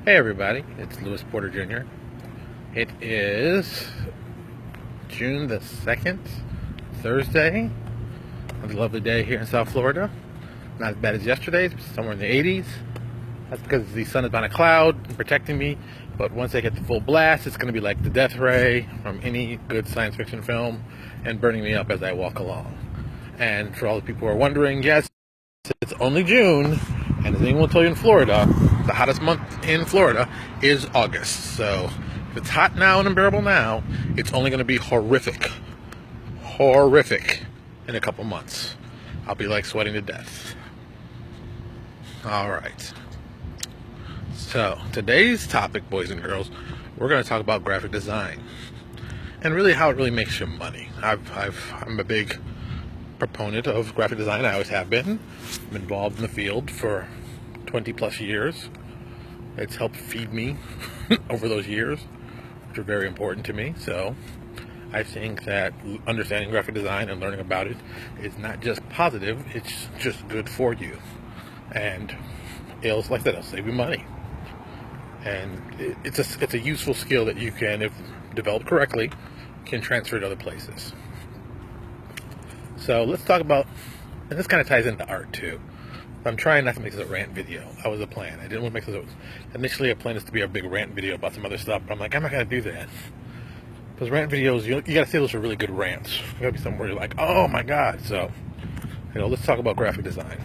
Hey everybody, it's Lewis Porter Jr. It is June the 2nd, Thursday. It's a lovely day here in South Florida. Not as bad as yesterday's, but somewhere in the 80s. That's because the sun is behind a cloud protecting me, but once I get the full blast, it's going to be like the death ray from any good science fiction film and burning me up as I walk along. And for all the people who are wondering, yes, it's only June, and as anyone will tell you in Florida, the hottest month in Florida is August. So if it's hot now and unbearable now, it's only going to be horrific in a couple months. I'll be like sweating to death. All right. So today's topic, boys and girls, we're going to talk about graphic design and really how it really makes you money. I'm a big proponent of graphic design. I always have been. I'm involved in the field for 20 plus years. It's helped feed me over those years, which are very important to me. So I think that understanding graphic design and learning about it is not just positive, it's just good for you. And like I said, it'll save you money. And it's a useful skill that you can, if developed correctly, can transfer to other places. So let's talk about, and this kind of ties into art too. I'm trying not to make this a rant video. That was a plan. I didn't want to make this initially a plan is to be a big rant video about some other stuff, but I'm like, I'm not going to do that. Because rant videos, you got to say those are really good rants. You got to be somewhere you're like, oh my God. So, let's talk about graphic design.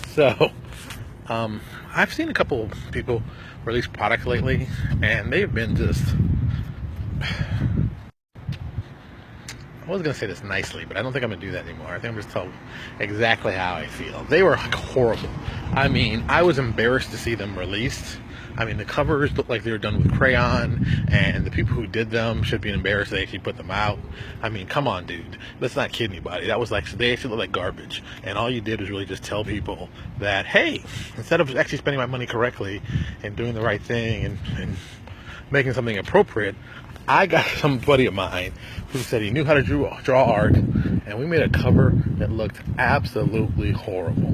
So, I've seen a couple people release products lately, and they've been just, I was going to say this nicely, but I don't think I'm going to do that anymore. I think I'm just telling exactly how I feel. They were horrible. I mean, I was embarrassed to see them released. I mean, the covers looked like they were done with crayon, and the people who did them should be embarrassed they actually put them out. I mean, come on, dude. Let's not kid anybody. That was like, they actually look like garbage. And all you did was really just tell people that, hey, instead of actually spending my money correctly and doing the right thing and making something appropriate, I got some buddy of mine who said he knew how to draw art, and we made a cover that looked absolutely horrible.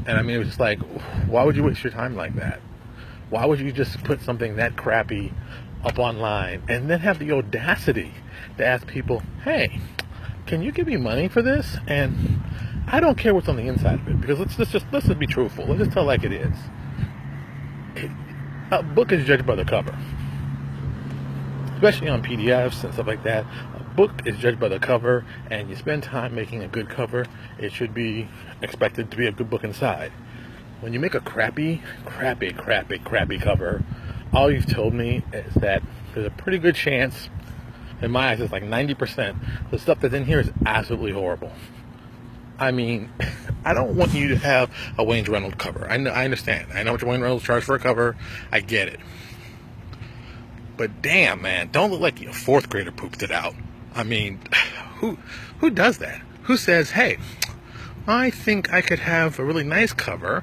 And I mean, it was just like, why would you waste your time like that? Why would you just put something that crappy up online and then have the audacity to ask people, hey, can you give me money for this? And I don't care what's on the inside of it, because let's just be truthful. Let's just tell like it is. A book is judged by the cover. Especially on PDFs and stuff like that. A book is judged by the cover, and you spend time making a good cover, it should be expected to be a good book inside. When you make a crappy cover, all you've told me is that there's a pretty good chance, in my eyes it's like 90%, the stuff that's in here is absolutely horrible. I mean, I don't want you to have a Wayne Reynolds cover. I understand. I know what Wayne Reynolds charged for a cover. I get it. But damn, man, don't look like a fourth grader pooped it out. I mean, who does that? Who says, hey, I think I could have a really nice cover,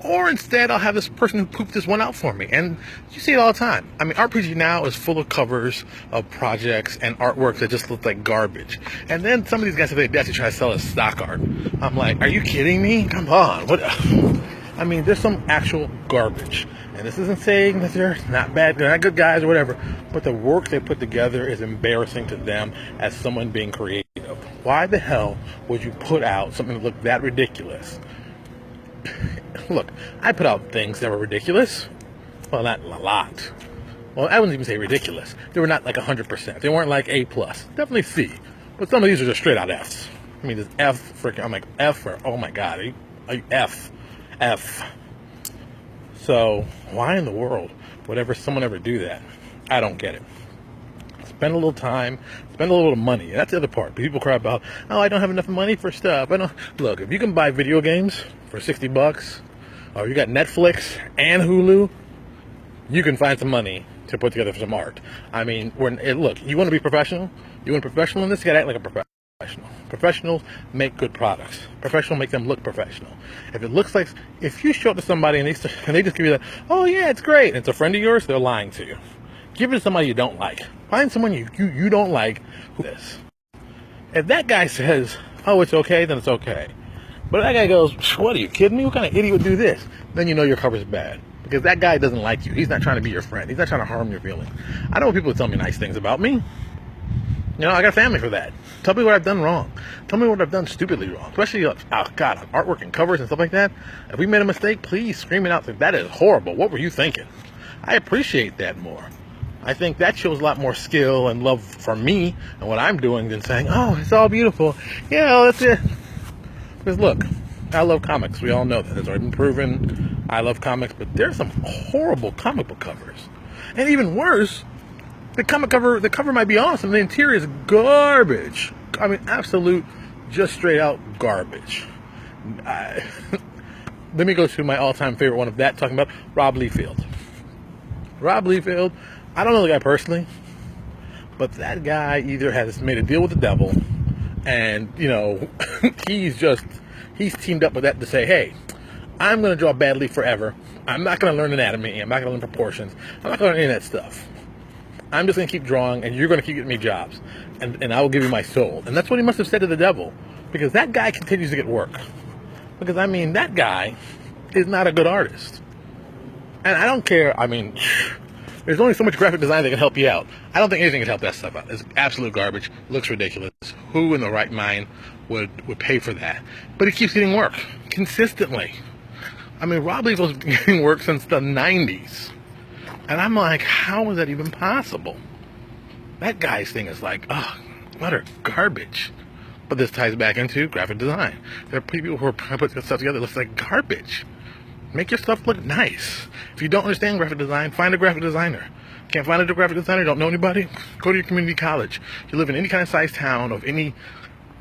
or instead I'll have this person who pooped this one out for me. And you see it all the time. I mean, RPG now is full of covers of projects and artwork that just look like garbage. And then some of these guys have the audacity to try to sell us stock art. I'm like, are you kidding me? Come on. What? I mean, there's some actual garbage. And this isn't saying that they're not bad, they're not good guys or whatever, but the work they put together is embarrassing to them as someone being creative. Why the hell would you put out something that looked that ridiculous? Look, I put out things that were ridiculous. Well, not a lot. Well, I wouldn't even say ridiculous. They were not like 100%. They weren't like A+. Definitely C. But some of these are just straight out Fs. I mean, there's F freaking, I'm like, F or, oh my God, are you F. So, why in the world would someone ever do that? I don't get it. Spend a little time, spend a little money. That's the other part. People cry about, oh, I don't have enough money for stuff. Look, if you can buy video games for $60, or you got Netflix and Hulu, you can find some money to put together for some art. I mean, look, you want to be professional? You want to be professional in this? You got to act like a professional. Professionals make good products. Professionals make them look professional. If it looks like, if you show it to somebody and they just give you that, oh yeah, it's great, and it's a friend of yours, they're lying to you. Give it to somebody you don't like. Find someone you don't like who this. If that guy says, oh, it's okay, then it's okay. But if that guy goes, what, are you kidding me? What kind of idiot would do this? Then you know your cover's bad. Because that guy doesn't like you. He's not trying to be your friend. He's not trying to harm your feelings. I don't want people to tell me nice things about me. You know, I got family for that. Tell me what I've done wrong. Tell me what I've done stupidly wrong. Especially, on artwork and covers and stuff like that. If we made a mistake, please scream it out. That is horrible. What were you thinking? I appreciate that more. I think that shows a lot more skill and love for me and what I'm doing than saying, oh, it's all beautiful. Yeah, that's it. Because look, I love comics. We all know that. It's already been proven. I love comics, but there's some horrible comic book covers. And even worse, the cover might be awesome. The interior is garbage. I mean, absolute, just straight out garbage. Let me go to my all-time favorite one of that, talking about Rob Liefeld. Rob Liefeld, I don't know the guy personally, but that guy either has made a deal with the devil, and, you know, he's teamed up with that to say, hey, I'm going to draw badly forever. I'm not going to learn anatomy. I'm not going to learn proportions. I'm not going to learn any of that stuff. I'm just going to keep drawing, and you're going to keep getting me jobs, and I will give you my soul. And that's what he must have said to the devil, because that guy continues to get work. Because, I mean, that guy is not a good artist. And I don't care. I mean, there's only so much graphic design that can help you out. I don't think anything can help that stuff out. It's absolute garbage. Looks ridiculous. Who in the right mind would pay for that? But he keeps getting work consistently. I mean, Rob Liefeld's been getting work since the 90s. And I'm like, how is that even possible? That guy's thing is like, oh, utter garbage. But this ties back into graphic design. There are people who are putting stuff together that looks like garbage. Make your stuff look nice. If you don't understand graphic design, find a graphic designer. Can't find a graphic designer, don't know anybody? Go to your community college. If you live in any kind of size town of any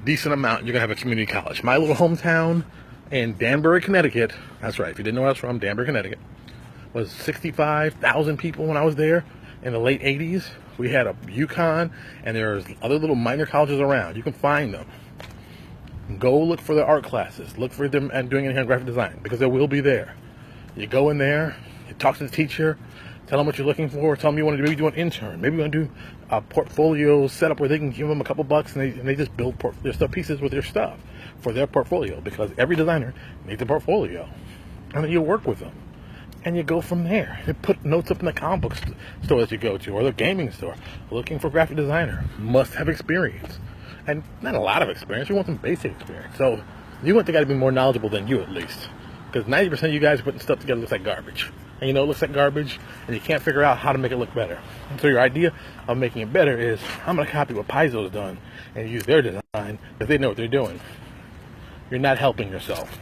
decent amount, you're going to have a community college. My little hometown in Danbury, Connecticut, that's right, if you didn't know where I was from, Danbury, Connecticut, was 65,000 people when I was there in the late 80s. We had a UConn, and there's other little minor colleges around. You can find them. Go look for their art classes. Look for them and doing any kind of graphic design, because they will be there. You go in there, you talk to the teacher, tell them what you're looking for, tell them you want to maybe do an intern, maybe you want to do a portfolio setup where they can give them a couple bucks and they just build their stuff pieces with their stuff for their portfolio, because every designer needs a portfolio. And then you work with them. And you go from there. You put notes up in the comic book store that you go to, or the gaming store, looking for graphic designer. Must have experience. And not a lot of experience, you want some basic experience. So you want the guy to be more knowledgeable than you, at least. Because 90% of you guys are putting stuff together that looks like garbage. And you know it looks like garbage, and you can't figure out how to make it look better. And so your idea of making it better is, I'm going to copy what Paizo's done and use their design, because they know what they're doing. You're not helping yourself.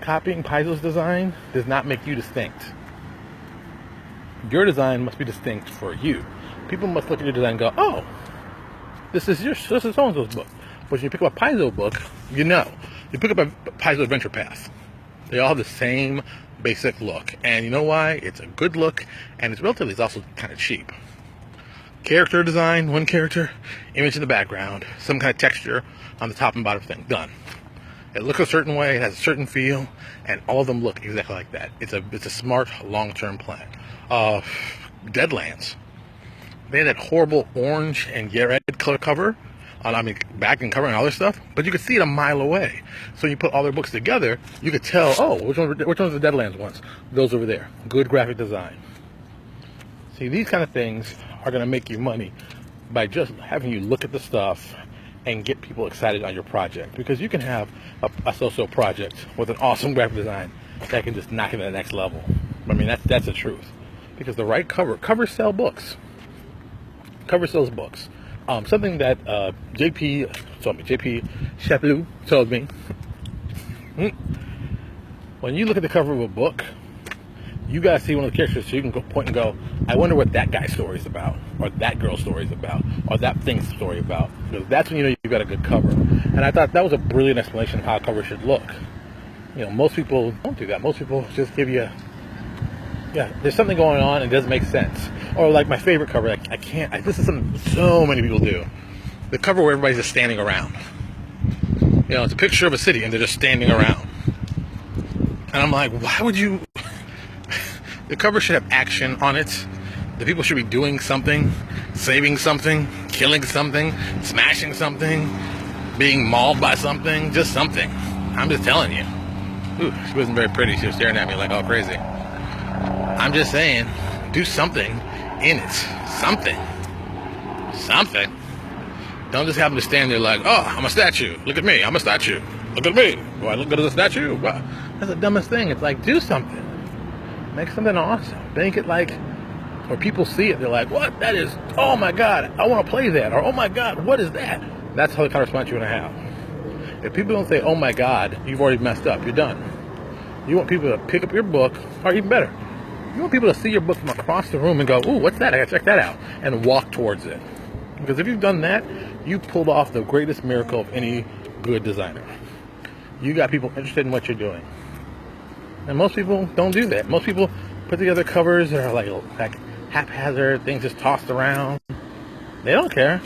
Copying Paizo's design does not make you distinct. Your design must be distinct for you. People must look at your design and go, oh, this is so-and-so's book. But when you pick up a Paizo book, you know. You pick up a Paizo Adventure Path. They all have the same basic look. And you know why? It's a good look, and it's also kind of cheap. Character design, one character, image in the background, some kind of texture on the top and bottom thing. Done. It looks a certain way, it has a certain feel, and all of them look exactly like that. It's a smart, long-term plan. Deadlands. They had that horrible orange and red color cover, back and cover and all this stuff, but you could see it a mile away. So you put all their books together, you could tell, oh, which one's the Deadlands ones? Those over there. Good graphic design. See, these kind of things are going to make you money by just having you look at the stuff and get people excited on your project, because you can have a so-so project with an awesome graphic design that can just knock it to the next level. I mean, that's the truth, because the right covers sell books. Cover sells books. Something that JP Chapeau told me. When you look at the cover of a book, you gotta see one of the characters so you can go point and go, I wonder what that guy's story is about, or that girl's story is about, or that thing's story about. Because that's when you know you've got a good cover. And I thought that was a brilliant explanation of how a cover should look. You know, most people don't do that. Most people just give you, there's something going on and it doesn't make sense. Or like my favorite cover, this is something so many people do. The cover where everybody's just standing around. You know, it's a picture of a city and they're just standing around. And I'm like, why would you... The cover should have action on it. The people should be doing something, saving something, killing something, smashing something, being mauled by something, just something. I'm just telling you. Ooh, she wasn't very pretty. She was staring at me like all crazy. I'm just saying, do something in it. Something. Don't just have them to stand there like, oh, I'm a statue. Look at me. I'm a statue. Look at me. Do I look good as a statue? Wow. That's the dumbest thing. It's like, do something. Make something awesome. Make it like, where people see it, they're like, what? That is, oh my God, I want to play that. Or, oh my God, what is that? That's how the kind of response you want to have. If people don't say, oh my God, you've already messed up. You're done. You want people to pick up your book, or even better, you want people to see your book from across the room and go, ooh, what's that? I got to check that out. And walk towards it. Because if you've done that, you pulled off the greatest miracle of any good designer. You got people interested in what you're doing. And most people don't do that. Most people put together covers that are like haphazard, things just tossed around. They don't care.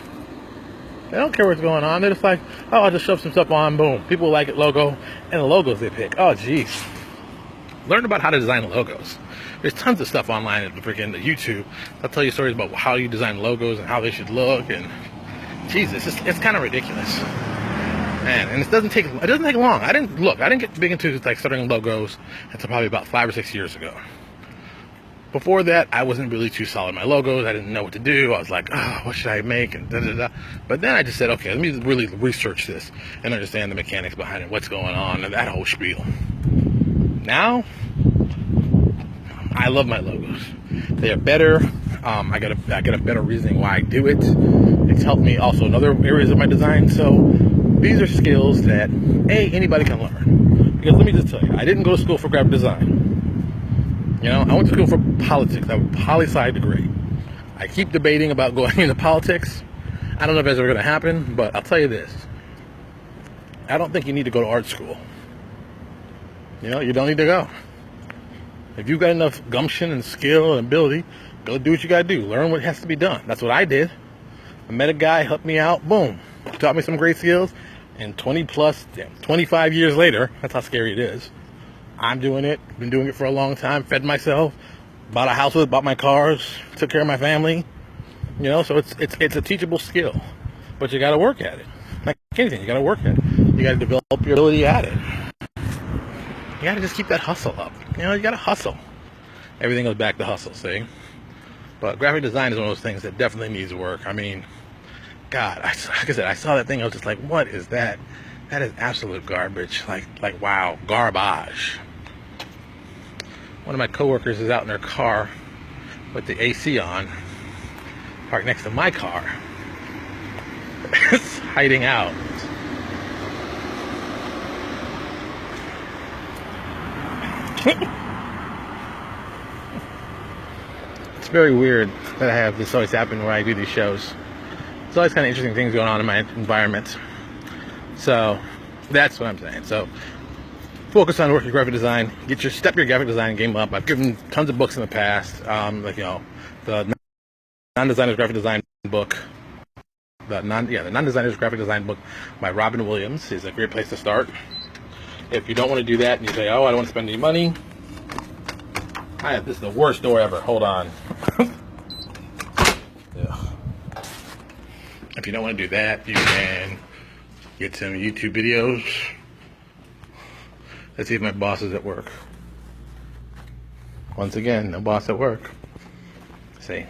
They don't care what's going on. They're just like, oh, I'll just shove some stuff on, boom. People like it, logo, and the logos they pick. Oh, geez. Learn about how to design logos. There's tons of stuff online at freaking YouTube. I'll tell you stories about how you design logos and how they should look. And Jesus, it's kind of ridiculous, man. And it doesn't take long. I didn't get big into like starting logos until probably about 5 or 6 years ago. Before that, I wasn't really too solid in my logos. I didn't know what to do. I was like, oh, what should I make? And da da da. But then I just said, okay, let me really research this and understand the mechanics behind it, what's going on, and that whole spiel. Now, I love my logos. They are better. I get a better reasoning why I do it. It's helped me also in other areas of my design. So these are skills that anybody can learn. Because let me just tell you, I didn't go to school for graphic design. You know, I went to school for politics. I have a poli-sci degree. I keep debating about going into politics. I don't know if that's ever going to happen, but I'll tell you this. I don't think you need to go to art school. You know, you don't need to go. If you've got enough gumption and skill and ability, go do what you got to do. Learn what has to be done. That's what I did. I met a guy, helped me out, boom. Taught me some great skills. And 25 years later, that's how scary it is. I'm doing it. Been doing it for a long time. Fed myself. Bought a house with it. Bought my cars. Took care of my family. You know, so it's a teachable skill. But you got to work at it. Like anything, you got to work at it. You got to develop your ability at it. You got to just keep that hustle up. You know, you got to hustle. Everything goes back to hustle, see? But graphic design is one of those things that definitely needs work. I mean, God, like I said, I saw that thing. I was just like, what is that? That is absolute garbage. Like wow, garbage. One of my coworkers is out in their car with the AC on, parked next to my car. It's hiding out. It's very weird that I have this always happen where I do these shows. There's always kind of interesting things going on in my environment. So that's what I'm saying. So focus on working graphic design. Step your graphic design game up. I've given tons of books in the past, like, you know, the non-designer's graphic design book. The non-designer's graphic design book by Robin Williams is a great place to start. If you don't want to do that and you say, oh, I don't want to spend any money, this is the worst door ever. Hold on. Yeah. If you don't want to do that, you can get some YouTube videos. Let's see if my boss is at work. Once again, no boss at work. See,